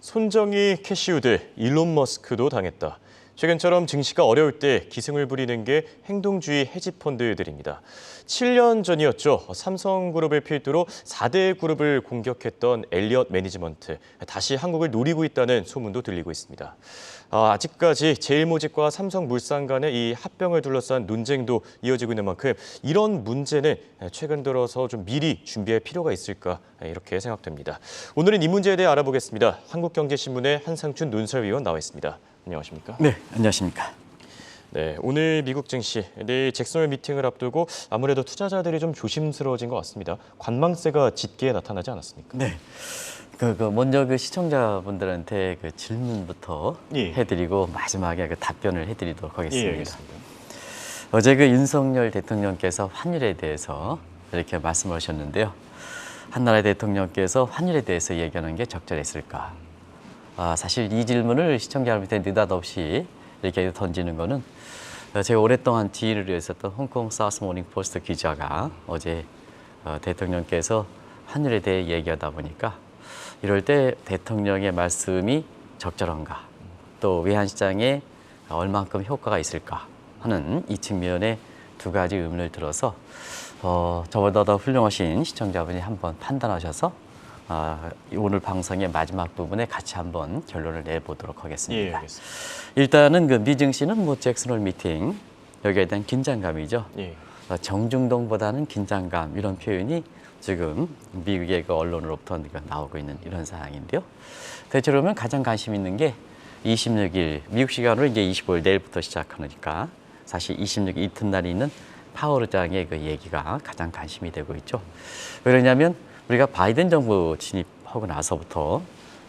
손정희, 캐시우드, 일론 머스크도 당했다. 최근처럼 증시가 어려울 때 기승을 부리는 게 행동주의 헤지펀드들입니다. 7년 전이었죠. 삼성그룹을 필두로 4대 그룹을 공격했던 엘리엇 매니지먼트. 다시 한국을 노리고 있다는 소문도 들리고 있습니다. 아직까지 제일모직과 삼성물산 간의 이 합병을 둘러싼 논쟁도 이어지고 있는 만큼 이런 문제는 최근 들어서 좀 미리 준비할 필요가 있을까 이렇게 생각됩니다. 오늘은 이 문제에 대해 알아보겠습니다. 한국경제신문의 한상춘 논설위원 나와 있습니다. 안녕하십니까? 네, 안녕하십니까? 네, 오늘 미국 증시, 내일 잭슨홀 미팅을 앞두고 아무래도 투자자들이 좀 조심스러워진 것 같습니다. 관망세가 짙게 나타나지 않았습니까? 네, 먼저 시청자분들한테 질문부터 해드리고 마지막에 답변을 해드리도록 하겠습니다. 예, 알겠습니다. 어제 윤석열 대통령께서 환율에 대해서 이렇게 말씀하셨는데요. 한나라 대통령께서 환율에 대해서 얘기하는 게 적절했을까? 사실 이 질문을 시청자 여러분한테 느닷없이 이렇게 던지는 거는 제가 오랫동안 지휘를 했었던 홍콩 사우스 모닝 포스트 기자가 어제 대통령께서 환율에 대해 얘기하다 보니까 이럴 때 대통령의 말씀이 적절한가, 또 외환시장에 얼만큼 효과가 있을까 하는 이 측면에 두 가지 의문을 들어서 저보다 더 훌륭하신 시청자분이 한번 판단하셔서 오늘 방송의 마지막 부분에 같이 한번 결론을 내보도록 하겠습니다. 예, 알겠습니다. 일단은 미증시는 잭슨홀 미팅, 여기에 대한 긴장감이죠. 예. 정중동보다는 긴장감, 이런 표현이 지금 미국의 언론으로부터 나오고 있는 이런 상황인데요. 대체로 보면 가장 관심 있는 게 26일, 미국 시간으로 이제 25일 내일부터 시작하니까 사실 26일 이튿날에 있는 파월 의장의 얘기가 가장 관심이 되고 있죠. 왜 그러냐면 우리가 바이든 정부 진입하고 나서부터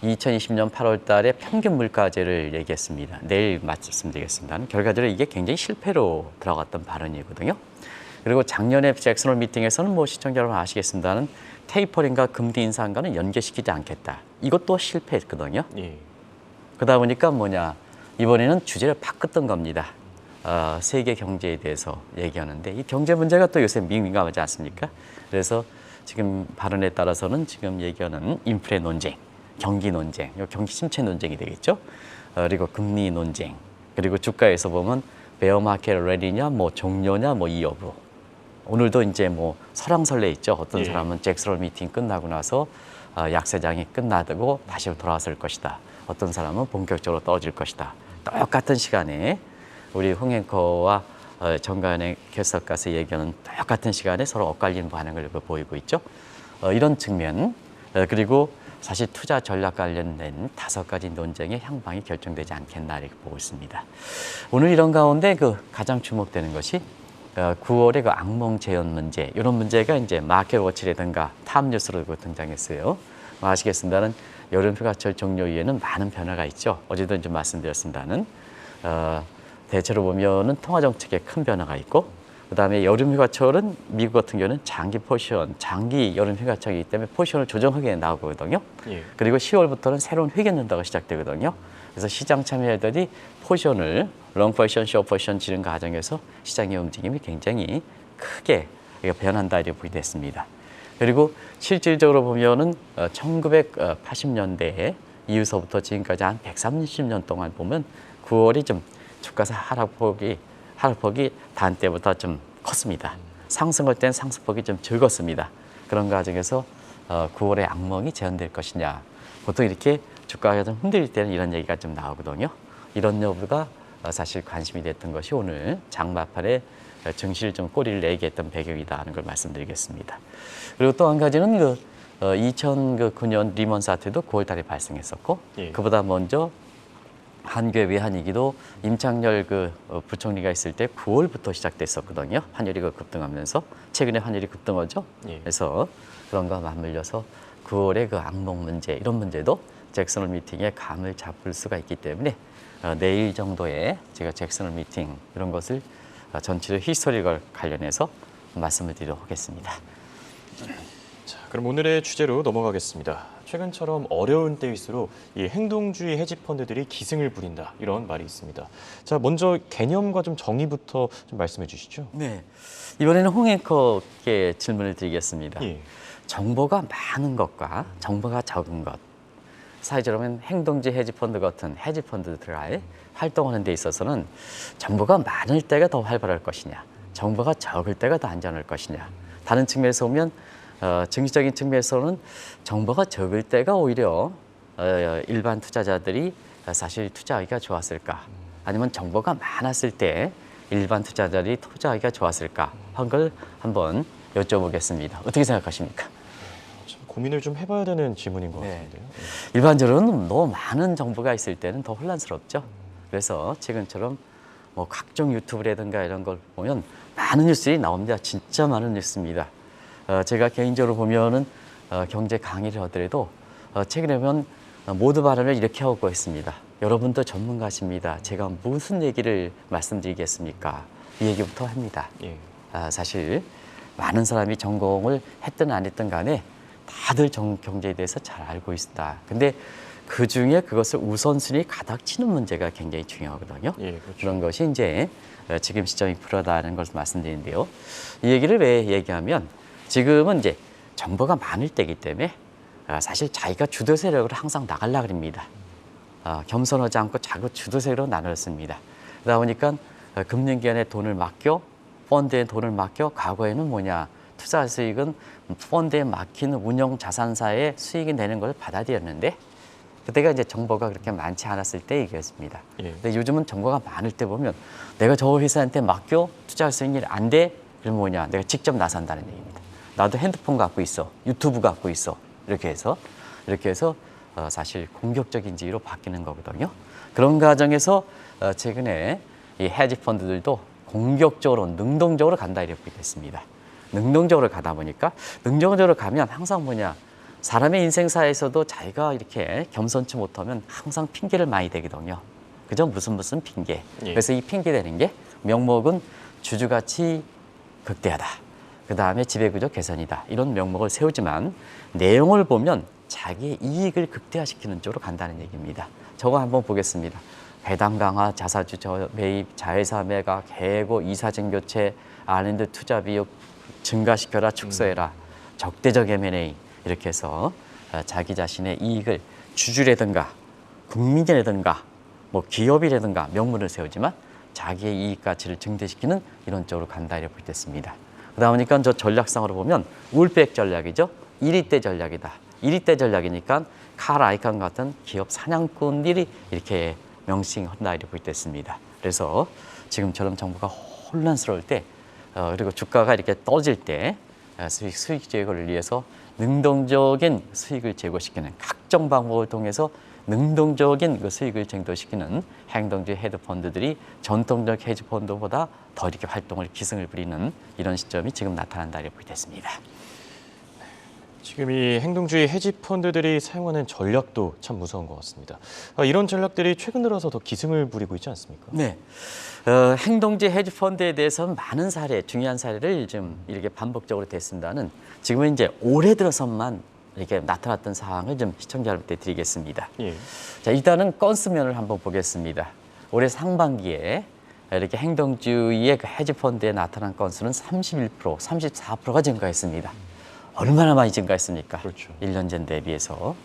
2020년 8월 달에 평균 물가제를 얘기했습니다. 내일 말씀드리겠습니다. 결과적으로 이게 굉장히 실패로 들어갔던 발언이거든요. 그리고 작년에 잭슨홀 미팅에서는 시청자 여러분 아시겠습니다는 테이퍼링과 금리 인상과는 연계시키지 않겠다. 이것도 실패했거든요. 예. 그러다 보니까 이번에는 주제를 바꿨던 겁니다. 세계 경제에 대해서 얘기하는데 이 경제 문제가 또 요새 민감하지 않습니까? 그래서 지금 발언에 따라서는 지금 얘기하는 인플레 논쟁, 경기 논쟁, 경기 침체 논쟁이 되겠죠. 그리고 금리 논쟁, 그리고 주가에서 보면 베어 마켓 레디냐, 종료냐, 이 여부. 오늘도 이제 설왕설래 있죠. 어떤 사람은 잭슨홀 미팅 끝나고 나서 약세장이 끝나고 다시 돌아왔을 것이다. 어떤 사람은 본격적으로 떨어질 것이다. 똑같은 시간에 우리 홍 앵커와 정관의 캐스터가서 얘기하는 똑같은 시간에 서로 엇갈리는 반응을 보이고 있죠. 이런 측면, 그리고 사실 투자 전략 관련된 5가지 논쟁의 향방이 결정되지 않겠나 이렇게 보고 있습니다. 오늘 이런 가운데 가장 주목되는 것이 9월의 악몽 재현 문제, 이런 문제가 이제 마켓워치라든가 탑뉴스로 등장했어요. 아시겠습니다는 여름휴가철 종료 이후에는 많은 변화가 있죠. 어제도 좀 말씀드렸습니다는 대체로 보면은 통화 정책에 큰 변화가 있고, 그다음에 여름휴가철은 미국 같은 경우는 장기 여름휴가철이기 때문에 포지션을 조정하게 나오거든요. 예. 그리고 10월부터는 새로운 회계 연도가 시작되거든요. 그래서 시장 참여자들이 포지션을 롱 포지션, 숏 포지션 지는 과정에서 시장의 움직임이 굉장히 크게 변한다 이렇게 보게 됐습니다. 그리고 실질적으로 보면은 1980년대 이후서부터 지금까지 한 130년 동안 보면 9월이 좀 주가사 하락폭이 단 때보다 좀 컸습니다. 상승할 땐 상승폭이 좀 적었습니다. 그런 과정에서 9월의 악몽이 재현될 것이냐. 보통 이렇게 주가가 좀 흔들릴 때는 이런 얘기가 좀 나오거든요. 이런 여부가 사실 관심이 됐던 것이 오늘 장마판에 증시를 좀 꼬리를 내게 했던 배경이다 하는 걸 말씀드리겠습니다. 그리고 또 한 가지는 2009년 리먼 사태도 9월 달에 발생했었고, 그보다 먼저 한국의 외환위기도 임창열 부총리가 있을 때 9월부터 시작됐었거든요. 환율이 급등하면서 최근에 환율이 급등하죠. 그래서 그런 거 맞물려서 9월의 악몽 문제, 이런 문제도 잭슨홀 미팅에 감을 잡을 수가 있기 때문에 내일 정도에 제가 잭슨홀 미팅 이런 것을 전체적 히스토리걸 관련해서 말씀을 드리도록 하겠습니다. 자, 그럼 오늘의 주제로 넘어가겠습니다. 최근처럼 어려운 때일수록 이 행동주의 헤지펀드들이 기승을 부린다, 이런 말이 있습니다. 자, 먼저 개념과 좀 정의부터 좀 말씀해 주시죠. 네, 이번에는 홍 앵커께 질문을 드리겠습니다. 예. 정보가 많은 것과 정보가 적은 것, 사회적으로 하면 행동지 헤지펀드 같은 헤지펀드들과 활동하는 데 있어서는 정보가 많을 때가 더 활발할 것이냐, 정보가 적을 때가 더 안전할 것이냐. 다른 측면에서 보면 증시적인 측면에서는 정보가 적을 때가 오히려 일반 투자자들이 사실 투자하기가 좋았을까, 아니면 정보가 많았을 때 일반 투자자들이 투자하기가 좋았을까 한 걸 한번 여쭤보겠습니다. 어떻게 생각하십니까? 참 고민을 좀 해봐야 되는 질문인 것 같은데요. 일반적으로는 너무 많은 정보가 있을 때는 더 혼란스럽죠. 그래서 최근처럼 뭐 각종 유튜브라든가 이런 걸 보면 많은 뉴스들이 나옵니다. 진짜 많은 뉴스입니다. 제가 개인적으로 보면은 경제 강의를 하더라도 최근에 보면 모두 발언을 이렇게 하고 있습니다. 여러분도 전문가십니다. 제가 무슨 얘기를 말씀드리겠습니까? 이 얘기부터 합니다. 예. 사실 많은 사람이 전공을 했든 안 했든 간에 다들 경제에 대해서 잘 알고 있다. 근데 그 중에 그것을 우선순위 가닥 치는 문제가 굉장히 중요하거든요. 예, 그렇죠. 그런 것이 이제 지금 시점이 필요하다는 것을 말씀드리는데요. 이 얘기를 왜 얘기하면 지금은 이제 정보가 많을 때이기 때문에 사실 자기가 주도 세력으로 항상 나가려고 합니다. 겸손하지 않고 자꾸 주도 세력으로 나눴습니다. 그러다 보니까 금융기관에 돈을 맡겨, 펀드에 돈을 맡겨, 과거에는 뭐냐, 투자 수익은 펀드에 맡긴 운용 자산사의 수익이 내는 걸 받아들였는데, 그때가 이제 정보가 그렇게 많지 않았을 때 얘기했습니다. 예. 근데 요즘은 정보가 많을 때 보면 내가 저 회사한테 맡겨 투자할 수 있는 일 안 돼? 그러면 뭐냐, 내가 직접 나선다는 얘기입니다. 나도 핸드폰 갖고 있어, 유튜브 갖고 있어, 이렇게 해서 사실 공격적인 지위로 바뀌는 거거든요. 그런 과정에서 최근에 이 헤지 펀드들도 공격적으로, 능동적으로 간다 이렇게 됐습니다. 능동적으로 가다 보니까, 능동적으로 가면 항상 뭐냐, 사람의 인생사에서도 자기가 이렇게 겸손치 못하면 항상 핑계를 많이 대거든요. 그죠? 무슨 핑계. 예. 그래서 이 핑계 대는 게 명목은 주주가치 극대화다, 그 다음에 지배구조 개선이다, 이런 명목을 세우지만 내용을 보면 자기의 이익을 극대화시키는 쪽으로 간다는 얘기입니다. 저거 한번 보겠습니다. 배당 강화, 자사주 매입, 자회사 매각, 해고, 이사진 교체, R&D 투자 비용 증가시켜라, 축소해라, 적대적 M&A, 이렇게 해서 자기 자신의 이익을 주주라든가 국민이라든가 뭐 기업이라든가 명분을 세우지만 자기의 이익 가치를 증대시키는 이런 쪽으로 간다 이렇게 됐습니다. 그러다 보니까 저 전략상으로 보면 울백 전략이죠. 1위대 전략이다. 1위대 전략이니까 칼 아이콘 같은 기업 사냥꾼들이 이렇게 명칭한다 이렇게 됐습니다. 그래서 지금처럼 정부가 혼란스러울 때 그리고 주가가 이렇게 떨어질 때 수익 제고를 위해서 능동적인 수익을 제고시키는 각종 방법을 통해서 능동적인 그 수익을 쟁도시키는 행동주의 헤드펀드들이 전통적 헤지펀드보다 더 이렇게 활동을 기승을 부리는 이런 시점이 지금 나타난다 이렇게 됐습니다. 지금 이 행동주의 헤지펀드들이 사용하는 전략도 참 무서운 것 같습니다. 이런 전략들이 최근 들어서 더 기승을 부리고 있지 않습니까? 네. 행동주의 헤지펀드에 대해서는 많은 사례, 중요한 사례를 좀 이렇게 반복적으로 됐습니다는 지금은 이제 올해 들어서만 이렇게 나타났던 사항을 좀 시청자 여러분께 드리겠습니다. 예. 자, 일단은 건수면을 한번 보겠습니다. 올해 상반기에 이렇게 행동주의의 그 헤지펀드에 나타난 건수는 31%, 34%가 증가했습니다. 얼마나 많이 증가했습니까? 그렇죠. 1년 전 대비해서.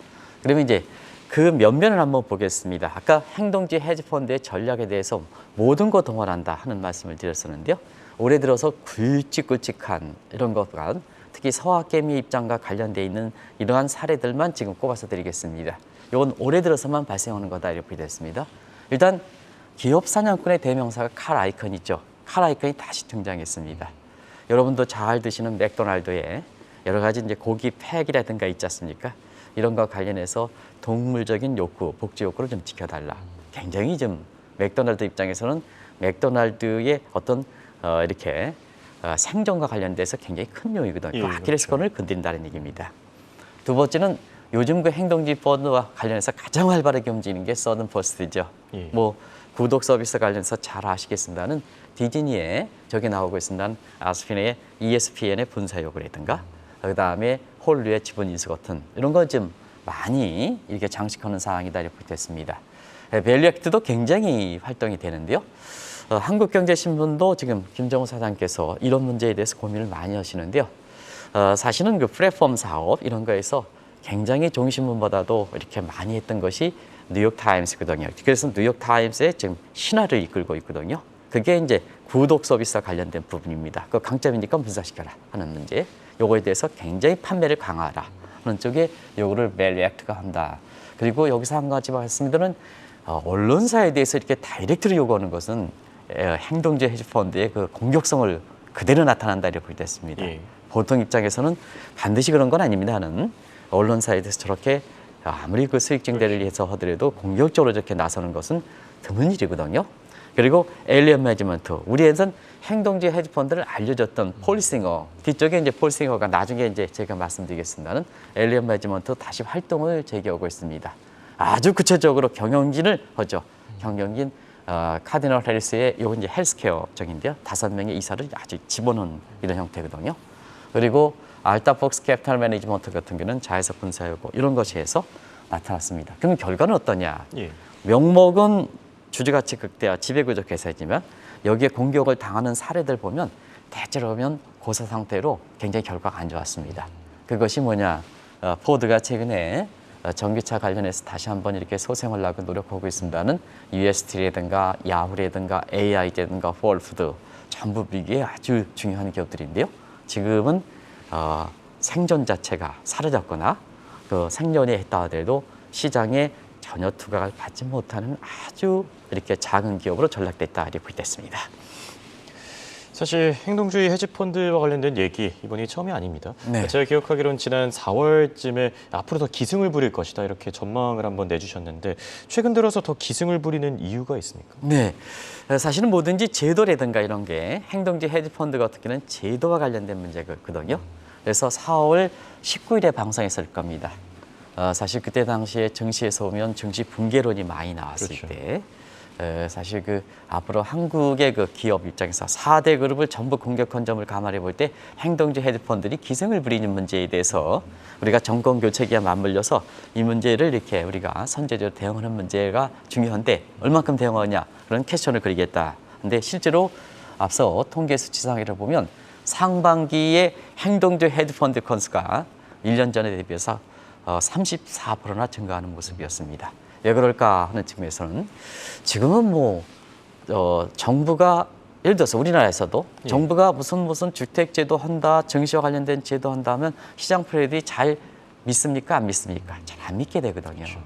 그러면 이제 그 면면을 한번 보겠습니다. 아까 행동주의 헤지펀드의 전략에 대해서 모든 거 동원한다 하는 말씀을 드렸었는데요. 올해 들어서 굵직굵직한 이런 것과 특히 서학개미 입장과 관련되어 있는 이러한 사례들만 지금 꼽아서 드리겠습니다. 이건 올해 들어서만 발생하는 거다 이렇게 됐습니다. 일단 기업 사냥꾼의 대명사가 칼 아이콘이죠. 칼 아이콘이 다시 등장했습니다. 여러분도 잘 드시는 맥도날드에 여러 가지 이제 고기 팩이라든가 있지 않습니까? 이런 거 관련해서 동물적인 욕구, 복지 욕구를 좀 지켜달라. 굉장히 좀 맥도날드 입장에서는 맥도날드의 어떤 이렇게 생존과 관련돼서 굉장히 큰 요인이거든요. 예, 그 아킬레스건을 그렇죠. 건드린다는 얘기입니다. 두 번째는 요즘 그 행동주의 펀드와 관련해서 가장 활발하게 움직이는 게 서든퍼스트죠. 예. 뭐 구독 서비스 관련해서 잘 아시겠습니다는 디즈니에 저기 나오고 있습니다. 아스핀의 ESPN의 분사욕이라든가 그다음에 홀류의 지분 인수 같은 이런 거 좀 많이 이렇게 장식하는 상황이다 이렇게 됐습니다. 밸류 액트도 굉장히 활동이 되는데요. 한국경제신문도 지금 김정우 사장께서 이런 문제에 대해서 고민을 많이 하시는데요. 사실은 그 플랫폼 사업 이런 거에서 굉장히 종신문보다도 이렇게 많이 했던 것이 뉴욕타임스거든요. 그래서 뉴욕타임스의 지금 신화를 이끌고 있거든요. 그게 이제 구독 서비스와 관련된 부분입니다. 그 강점이니까 분산시켜라 하는 문제. 요거에 대해서 굉장히 판매를 강화하라 하는 쪽에 요거를 멜리액트가 한다. 그리고 여기서 한 가지 말씀드리면 언론사에 대해서 이렇게 다이렉트로 요구하는 것은 행동주의 헤지펀드의 그 공격성을 그대로 나타난다 이렇게 볼 때 있습니다. 예. 보통 입장에서는 반드시 그런 건 아닙니다. 하는 언론사에 대해서 저렇게 아무리 그 수익 증대를 위해서 하더라도 공격적으로 저렇게 나서는 것은 드문 일이거든요. 그리고 엘리엇 매니지먼트, 우리에선 행동주의 헤지펀드를 알려줬던 폴 싱어, 뒤쪽에 이제 폴 싱어가 나중에 이제 제가 말씀드리겠습니다는 엘리엇 매니지먼트 다시 활동을 재개하고 있습니다. 아주 구체적으로 경영진을 하죠. 경영진 카디널 해리스의 요건 이제 헬스케어 쪽인데요. 5명의 이사를 아주 집어넣은 이런 형태거든요. 그리고 알타폭스 캐피탈 매니지먼트 같은 경우는 자회사 분사하고 이런 것이 해서 나타났습니다. 그럼 결과는 어떠냐? 예. 명목은 주주가치 극대화 지배구조 회사이지만 여기에 공격을 당하는 사례들 보면 대체로 보면 고사 상태로 굉장히 결과가 안 좋았습니다. 그것이 뭐냐? 포드가 최근에 전기차 관련해서 다시 한번 이렇게 소생을 하고 노력하고 있습니다는 UST라든가 야후라든가 AI라든가 폴푸드 전부 이게 아주 중요한 기업들인데요. 지금은 생존 자체가 사라졌거나 그 생존에 했다 하더라도 시장에 전혀 투각을 받지 못하는 아주 이렇게 작은 기업으로 전락됐다 이렇게 보겠습니다. 사실 행동주의 헤지펀드와 관련된 얘기 이번이 처음이 아닙니다. 네. 제가 기억하기로는 지난 4월쯤에 앞으로 더 기승을 부릴 것이다 이렇게 전망을 한번 내주셨는데 최근 들어서 더 기승을 부리는 이유가 있습니까? 네, 사실은 뭐든지 제도라든가 이런 게 행동주의 헤지펀드 같은 경우는 제도와 관련된 문제거든요. 그래서 4월 19일에 방송했을 겁니다. 사실 그때 당시에 증시에서 보면 증시 붕괴론이 많이 나왔을 그렇죠. 때 사실 그 앞으로 한국의 그 기업 입장에서 4대 그룹을 전부 공격한 점을 감안해 볼 때 행동주의 헤지펀드들이 기승을 부리는 문제에 대해서 우리가 정권 교체기와 맞물려서 이 문제를 이렇게 우리가 선제적으로 대응하는 문제가 중요한데 얼만큼 대응하느냐 그런 퀘스천을 그리겠다. 근데 실제로 앞서 통계 수치상을 보면 상반기에 행동주의 헤지펀드 건수가 1년 전에 대비해서 34%나 증가하는 모습이었습니다. 왜 그럴까 하는 측면에서는 지금은 뭐 정부가 예를 들어서 우리나라에서도 정부가 무슨 주택제도 한다, 증시와 관련된 제도 한다 하면 시장 플레이들이 잘 믿습니까? 안 믿습니까? 잘 안 믿게 되거든요. 그렇죠.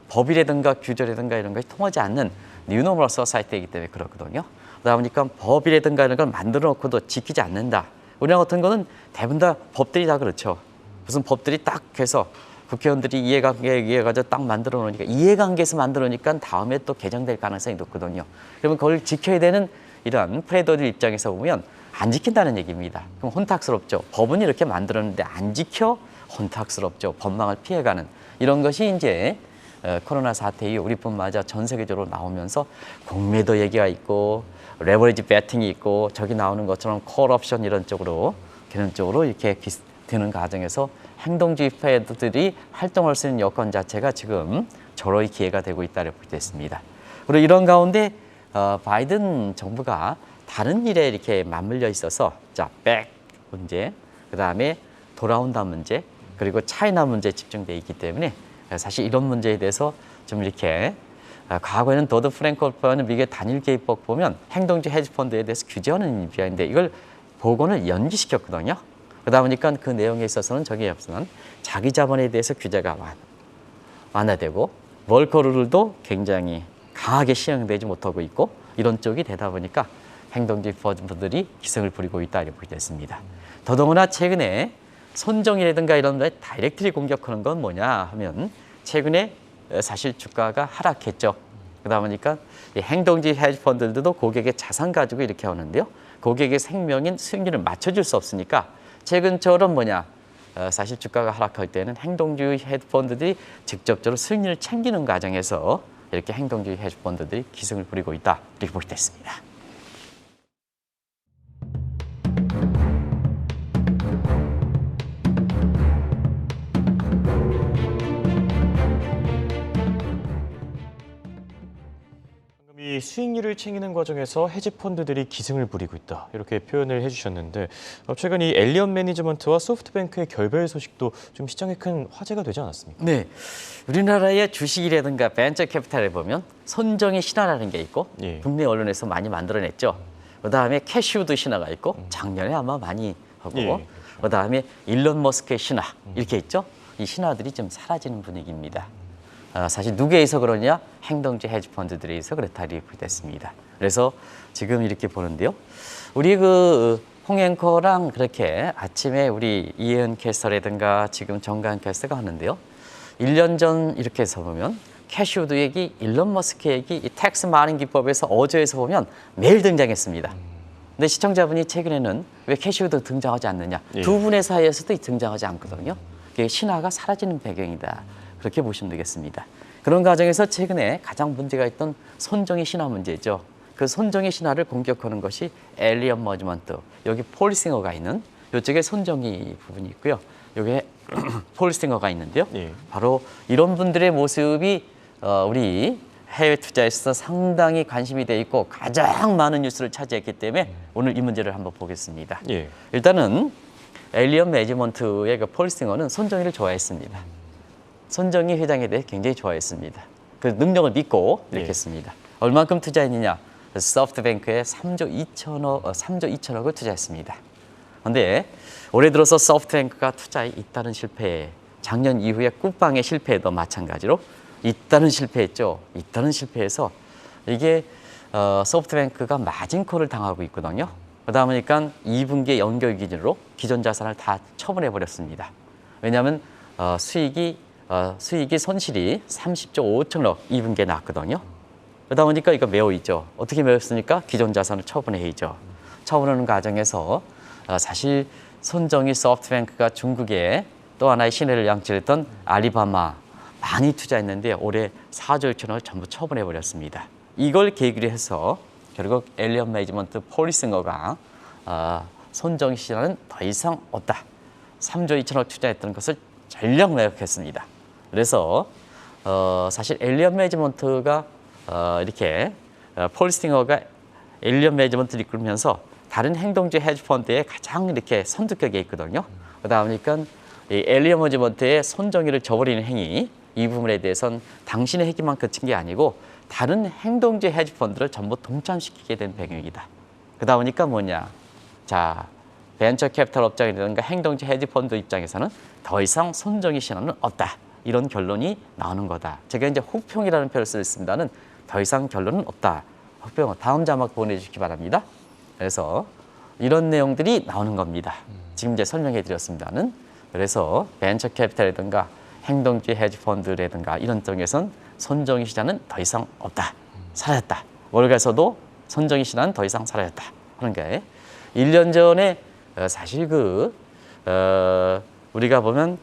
법이라든가 규제라든가 이런 것이 통하지 않는 뉴노멀 소사이티이기 때문에 그렇거든요. 그러다 보니까 법이라든가 이런 걸 만들어 놓고도 지키지 않는다. 우리나라 같은 거는 대부분 다 법들이 다 그렇죠. 무슨 법들이 딱 해서 국회의원들이 이해가지고 딱 만들어 놓으니까 이해관계에서 만들어 놓으니까 다음에 또 개정될 가능성이 높거든요. 그러면 그걸 지켜야 되는 이런 프레더들 입장에서 보면 안 지킨다는 얘기입니다. 그럼 혼탁스럽죠. 법은 이렇게 만들었는데 안 지켜 혼탁스럽죠. 법망을 피해가는 이런 것이 이제 코로나 사태 이후 우리뿐만 아니라 전 세계적으로 나오면서 공매도 얘기가 있고 레버리지 배팅이 있고 저기 나오는 것처럼 콜옵션 이런 쪽으로 개념적으로 이렇게 되는 과정에서 행동주의 패드들이 활동할 수 있는 여건 자체가 지금 절호의 기회가 되고 있다고 볼 수 있습니다. 그리고 이런 가운데 바이든 정부가 다른 일에 이렇게 맞물려 있어서 백 문제, 그 다음에 돌아온다 문제, 그리고 차이나 문제에 집중돼 있기 때문에 사실 이런 문제에 대해서 좀 이렇게 과거에는 도드 프랭크호프는 미국의 단일 개입법 보면 행동주의 헤지펀드에 대해서 규제하는 비하인데 이걸 복원을 연기시켰거든요. 그러다 보니까 그 내용에 있어서는 저기 없으면 자기 자본에 대해서 규제가 완화되고 월커룰도 굉장히 강하게 시행되지 못하고 있고 이런 쪽이 되다 보니까 행동주의 펀드들이 기승을 부리고 있다 이렇게 보게 됐습니다. 더더구나 최근에 손정이라든가 이런 데 다이렉트리 공격하는 건 뭐냐 하면 최근에 사실 주가가 하락했죠. 그러다 보니까 행동주의 헤지펀드들도 고객의 자산 가지고 이렇게 하는데요. 고객의 생명인 수익률을 맞춰줄 수 없으니까 최근처럼 뭐냐 사실 주가가 하락할 때는 행동주의 헤지펀드들이 직접적으로 수익률을 챙기는 과정에서 이렇게 행동주의 헤지펀드들이 기승을 부리고 있다 이렇게 볼 수 있습니다. 이 이 수익률을 챙기는 과정에서 헤지 펀드들이 기승을 부리고 있다. 이렇게 표현을 해주셨는데 최근 이 엘리엇 매니지먼트와 소프트뱅크의 결별 소식도 좀 시장에 큰 화제가 되지 않았습니까? 네, 우리나라의 주식이라든가 벤처 캐피탈에 보면 선정의 신화라는 게 있고 예. 국내 언론에서 많이 만들어냈죠. 그다음에 캐시우드 신화가 있고 작년에 아마 많이 하고 예. 그다음에 일론 머스크의 신화 이렇게 있죠. 이 신화들이 좀 사라지는 분위기입니다. 사실 누구에 의해서 그러냐? 행동주 헤지 펀드들에 의해서 그렇다 이렇게 됐습니다. 그래서 지금 이렇게 보는데요. 우리 홍 앵커랑 그렇게 아침에 우리 이혜은 캐스터라든가 지금 정관 캐스터가 하는데요. 1년 전 이렇게 해서 보면 캐시우드 얘기, 일론 머스크 얘기, 이 텍스 마린 기법에서 어제에서 보면 매일 등장했습니다. 근데 시청자분이 최근에는 왜 캐시우드 등장하지 않느냐? 예. 두 분의 사이에서도 등장하지 않거든요. 그게 신화가 사라지는 배경이다. 그렇게 보시면 되겠습니다. 그런 과정에서 최근에 가장 문제가 있던 손정의 신화 문제죠. 그 손정의 신화를 공격하는 것이 엘리엇 매니지먼트. 여기 폴 싱어가 있는 이쪽에 손정의 부분이 있고요. 여기에 폴 싱어가 있는데요. 예. 바로 이런 분들의 모습이 우리 해외 투자에서 상당히 관심이 돼 있고 가장 많은 뉴스를 차지했기 때문에 오늘 이 문제를 한번 보겠습니다. 예. 일단은 엘리엇 매니지먼트의 그 폴 싱어는 손정의를 좋아했습니다. 손정의 회장에 대해 굉장히 좋아했습니다. 그 능력을 믿고 이렇게 예. 했습니다. 얼만큼 투자했느냐? 소프트뱅크에 3조 2천억을 투자했습니다. 그런데 올해 들어서 소프트뱅크가 투자에 잇따른 실패, 작년 이후에 쿠팡의 실패도 마찬가지로 잇따른 실패했죠. 잇따른 실패해서 이게 소프트뱅크가 마진콜을 당하고 있거든요. 그러다 보니까 2분기 연결 기준으로 기존 자산을 다 처분해 버렸습니다. 왜냐하면 수익이 손실이 30조 5천억 2분기에 났거든요. 그러다 보니까 이거 메워있죠. 어떻게 메웠습니까? 기존 자산을 처분해야죠. 처분하는 과정에서 사실 손정의 소프트뱅크가 중국에 또 하나의 신뢰를 양치했던 알리바마 많이 투자했는데 올해 4조 1천억을 전부 처분해버렸습니다. 이걸 계기로 해서 결국 엘리엇 매니지먼트 폴 싱어가 손정의 시장은 더 이상 없다. 3조 2천억 투자했던 것을 전력 매각했습니다. 그래서 사실 엘리엇 매니지먼트가 이렇게 폴 싱어가 엘리엇 매니지먼트를 이끌면서 다른 행동주 헤지 펀드에 가장 이렇게 선두격에 있거든요. 그러다 보니까 이 엘리엇 매니지먼트의 손정의를 저버리는 행위 이 부분에 대해서는 당신의 핵기만 그친 게 아니고 다른 행동주 헤지 펀드를 전부 동참시키게 된 배경이다. 그러다 보니까 뭐냐? 자, 벤처 캐피탈 업장이라든가 행동주 헤지 펀드 입장에서는 더 이상 손정의 신화는 없다. 이런 결론이 나오는 거다. 제가 이제 혹평이라는 표현을 쓰겠습니다는 더 이상 결론은 없다. 혹평 다음 자막 보내주시기 바랍니다. 그래서 이런 내용들이 나오는 겁니다. 지금 이제 설명해 드렸습니다는 그래서 벤처 캐피탈이라든가 행동주의 헤지 펀드라든가 이런 쪽에선 손정의 시장은 더 이상 없다. 사라졌다. 월가에서도 손정의 시장은 더 이상 사라졌다. 하는 게 1년 전에 사실 우리가 보면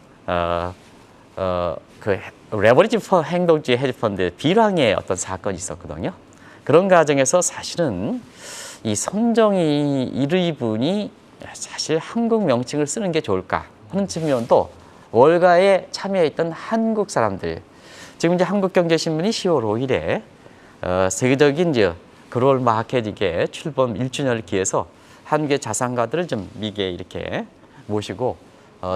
그 레버리지 행동주의 헤지 펀드 비랑의 어떤 사건이 있었거든요. 그런 과정에서 사실은 이 손정의 이분이 사실 한국 명칭을 쓰는 게 좋을까 하는 측면도 월가에 참여했던 한국 사람들 지금 이제 한국경제신문이 10월 5일에 세계적인 이제 글로벌 마켓에 출범 1주년을 기해서 한국의 자산가들을 좀 미개 이렇게 모시고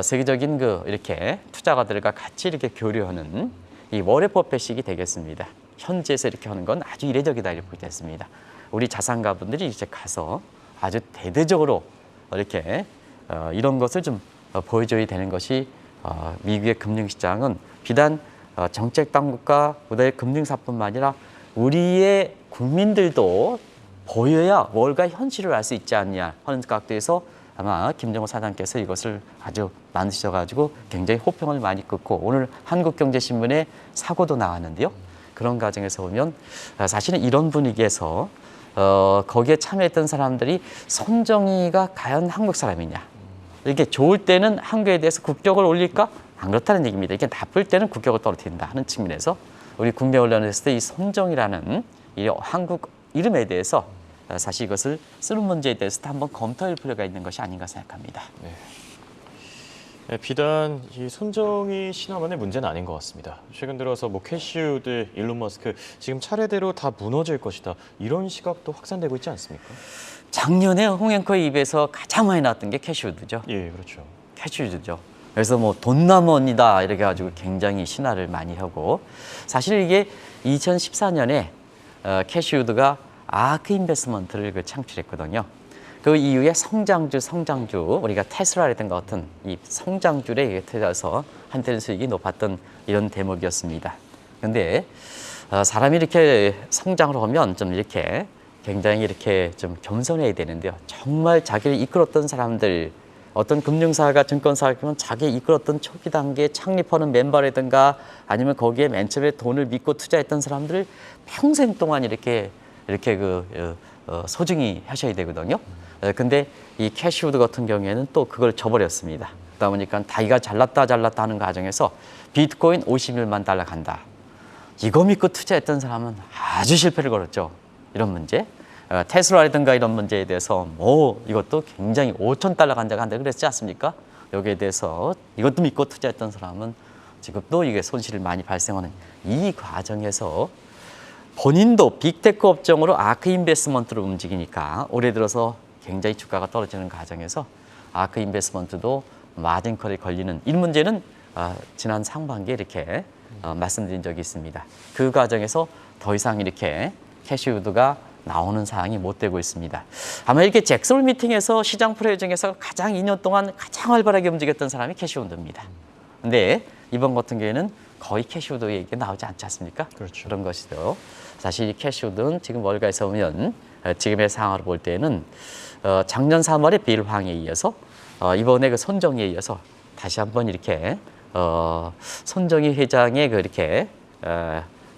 세계적인 이렇게 투자가들과 같이 이렇게 교류하는 이 월의 퍼펫식이 되겠습니다. 현지에서 이렇게 하는 건 아주 이례적이다 이렇게 됐습니다. 우리 자산가분들이 이제 가서 아주 대대적으로 이렇게 이런 것을 좀 보여줘야 되는 것이 미국의 금융시장은 비단 정책 당국과 그다음에 금융사뿐만 아니라 우리의 국민들도 보여야 월가 현실을 알 수 있지 않냐 하는 각도에서 아마 김정호 사장께서 이것을 아주 만드셔가지고 굉장히 호평을 많이 끄고 오늘 한국경제신문에 사고도 나왔는데요. 그런 과정에서 보면 사실은 이런 분위기에서 거기에 참여했던 사람들이 손정의가 과연 한국 사람이냐. 이렇게 좋을 때는 한국에 대해서 국격을 올릴까? 안 그렇다는 얘기입니다. 이게 나쁠 때는 국격을 떨어뜨린다 하는 측면에서 우리 국내 언론에서 이 손정의라는 이 한국 이름에 대해서 사실 이것을 쓰는 문제에 대해서 한번 검토할 필요가 있는 것이 아닌가 생각합니다. 네. 네, 비단 이 손정희 신화만의 문제는 아닌 것 같습니다. 최근 들어서 뭐 캐시우드, 일론 머스크 지금 차례대로 다 무너질 것이다. 이런 시각도 확산되고 있지 않습니까? 작년에 홍앵커의 입에서 가장 많이 나왔던 게 캐시우드죠. 예, 그렇죠. 캐시우드죠. 그래서 뭐 돈나무언니다 이렇게 가지고 굉장히 신화를 많이 하고 사실 이게 2014년에 캐시우드가 아크 인베스먼트를 창출했거든요. 그 이후에 성장주 우리가 테슬라라든가 같은 이 성장주에 들어서 한때는 수익이 높았던 이런 대목이었습니다. 그런데 사람이 이렇게 성장을 하면 좀 이렇게 굉장히 이렇게 좀 겸손해야 되는데요. 정말 자기를 이끌었던 사람들, 어떤 금융사가 증권사가 그러면 자기 이끌었던 초기 단계 창립하는 멤버라든가 아니면 거기에 맨 처음에 돈을 믿고 투자했던 사람들을 평생 동안 이렇게 소중히 하셔야 되거든요. 근데 이 캐시우드 같은 경우에는 또 그걸 저버렸습니다. 그러다 보니까 자기가 잘났다 하는 과정에서 비트코인 51만 달러 간다. 이거 믿고 투자했던 사람은 아주 실패를 걸었죠. 이런 문제. 테슬라라든가 이런 문제에 대해서 뭐 이것도 굉장히 5천 달러 간다 그랬지 않습니까? 여기에 대해서 이것도 믿고 투자했던 사람은 지금도 이게 손실을 많이 발생하는 이 과정에서 본인도 빅테크 업종으로 아크 인베스먼트로 움직이니까 올해 들어서 굉장히 주가가 떨어지는 과정에서 아크 인베스먼트도 마진컬이 걸리는 이 문제는 지난 상반기에 이렇게 말씀드린 적이 있습니다. 그 과정에서 더 이상 이렇게 캐시우드가 나오는 상황이 못 되고 있습니다. 아마 이렇게 잭스홀 미팅에서 시장 프레이 중에서 가장 2년 동안 가장 활발하게 움직였던 사람이 캐시우드입니다. 근데 이번 같은 경우에는 거의 캐시우드 얘기가 나오지 않지 않습니까? 그렇죠. 그런 것이죠. 사실 이 캐시우드는 지금 월가에서 보면 지금의 상황을 볼 때는 작년 3월에 빌 황에 이어서 이번에 그 손정희에 이어서 다시 한번 이렇게 손정희 회장의 그렇게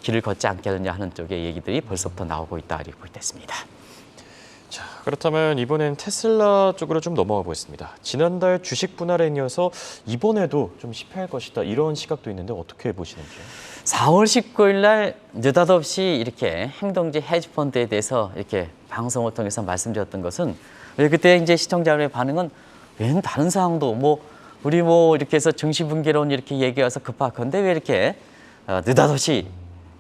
길을 걷지 않겠느냐 하는 쪽의 얘기들이 벌써부터 나오고 있다 이렇게 볼 때 있습니다. 자, 그렇다면 이번엔 테슬라 쪽으로 좀 넘어가 보겠습니다. 지난달 주식 분할에 이어서 이번에도 좀 실패할 것이다 이런 시각도 있는데 어떻게 보시는지요? 4월 19일 날 느닷없이 이렇게 행동지 헤지펀드에 대해서 이렇게 방송을 통해서 말씀드렸던 것은 그때 이제 시청자들의 반응은 웬 다른 상황도 뭐 우리 뭐 이렇게 해서 증시 붕괴론 이렇게 얘기해서 급박한데 왜 이렇게 느닷없이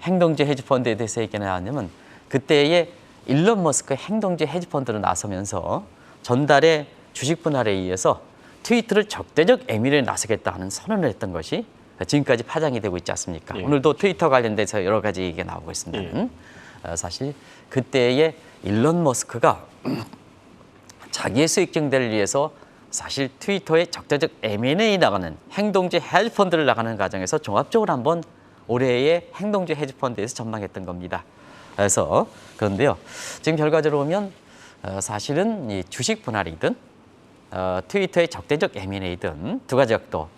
행동지 헤지펀드에 대해서 얘기가 나왔냐면 그때의 일론 머스크 행동지 헤지펀드로 나서면서 전달의 주식 분할에 의해서 트위터를 적대적 애밀에 나서겠다 하는 선언을 했던 것이 지금까지 파장이 되고 있지 않습니까? 예. 오늘도 트위터 관련돼서 여러 가지 얘기가 나오고 있습니다. 예. 사실 그때의 일론 머스크가 자기의 수익 증대를 위해서 사실 트위터의 적대적 M&A 나가는 행동지 헤지펀드를 나가는 과정에서 종합적으로 한번 올해의 행동지 헤지펀드에서 전망했던 겁니다. 그런데요, 지금 결과적으로 보면 사실은 이 주식 분할이든 트위터의 적대적 M&A든 두 가지 각도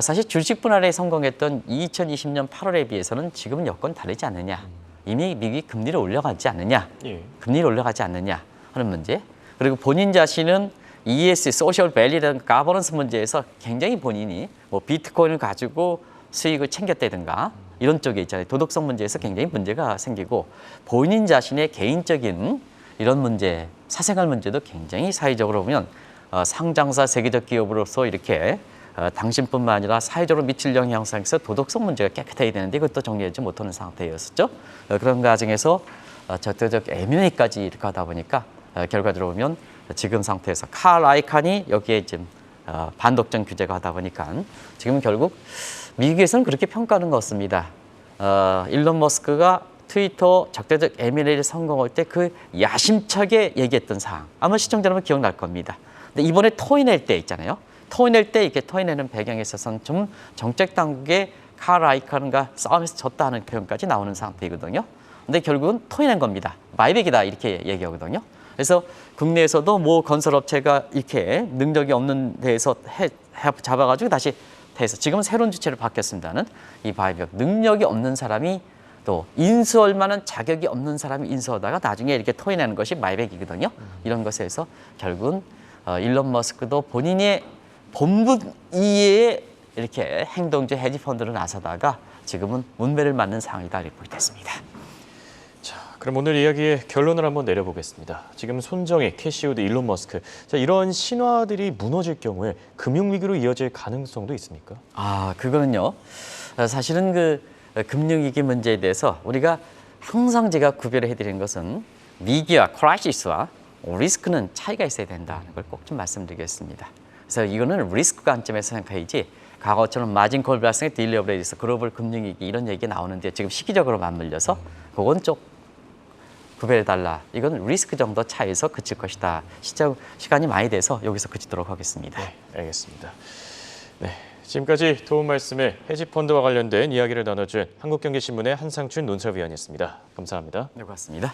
사실 주식 분할에 성공했던 2020년 8월에 비해서는 지금은 여건이 다르지 않느냐. 이미 미국이 금리를 올려가지 않느냐. 예. 금리를 올려가지 않느냐 하는 문제. 그리고 본인 자신은 ESG, 소셜 밸리라는 가버넌스 문제에서 굉장히 본인이 뭐 비트코인을 가지고 수익을 챙겼다든가 이런 쪽에 있잖아요. 도덕성 문제에서 굉장히 문제가 생기고 본인 자신의 개인적인 이런 문제, 사생활 문제도 굉장히 사회적으로 보면 상장사 세계적 기업으로서 이렇게 당신뿐만 아니라 사회적으로 미칠 영향상에서 도덕성 문제가 깨끗해야 되는데 이것도 정리하지 못하는 상태였었죠. 그런 과정에서 적대적 M&A까지 이렇게 하다 보니까 결과적으로 보면 지금 상태에서 칼 라이칸이 여기에 지금 반독점 규제가 하다 보니까 지금 결국 미국에서는 그렇게 평가하는 것 같습니다. 일론 머스크가 트위터 적대적 M&A를 성공할 때 그 야심차게 얘기했던 사항 아마 시청자 여러분 기억날 겁니다. 근데 이번에 토해낼 때 있잖아요. 토해낼 때 이렇게 토해내는 배경에 있어서는 좀 정책 당국의 칼 라이칸과 싸움에서 졌다는 표현까지 나오는 상태이거든요. 근데 결국은 토해낸 겁니다. 마이백이다 이렇게 얘기하거든요. 그래서 국내에서도 뭐 건설업체가 이렇게 능력이 없는 데에서 잡아가지고 다시 해서 지금은 새로운 주체로 바뀌었습니다는 이 바이백 능력이 없는 사람이 또 인수할 만한 자격이 없는 사람이 인수하다가 나중에 이렇게 토해내는 것이 마이백이거든요. 이런 것에서 결국은 일론 머스크도 본인의 본분 이외에 이렇게 행동주 헤지펀드로 나서다가 지금은 문매를 맞는 상황이다 이렇게 보겠습니다. 자, 그럼 오늘 이야기의 결론을 한번 내려보겠습니다. 지금 손정희, 캐시우드, 일론 머스크. 자, 이런 신화들이 무너질 경우에 금융위기로 이어질 가능성도 있습니까? 그거는요. 사실은 그 금융위기 문제에 대해서 우리가 항상 제가 구별을 해드리는 것은 위기와 크라이시스와 리스크는 차이가 있어야 된다는 걸 꼭 좀 말씀드리겠습니다. 그래서 이거는 리스크 관점에서 생각해야지 과거처럼 마진콜 발생의 딜레이 오브 레디스, 글로벌 금융위기 이런 얘기 나오는데 지금 시기적으로 맞물려서 그건 좀 구별해달라. 이건 리스크 정도 차이에서 그칠 것이다. 시간이 많이 돼서 여기서 그치도록 하겠습니다. 네, 알겠습니다. 네, 지금까지 도움 말씀에 헤지펀드와 관련된 이야기를 나눠준 한국경제신문의 한상춘 논설위원이었습니다. 감사합니다. 네, 고맙습니다.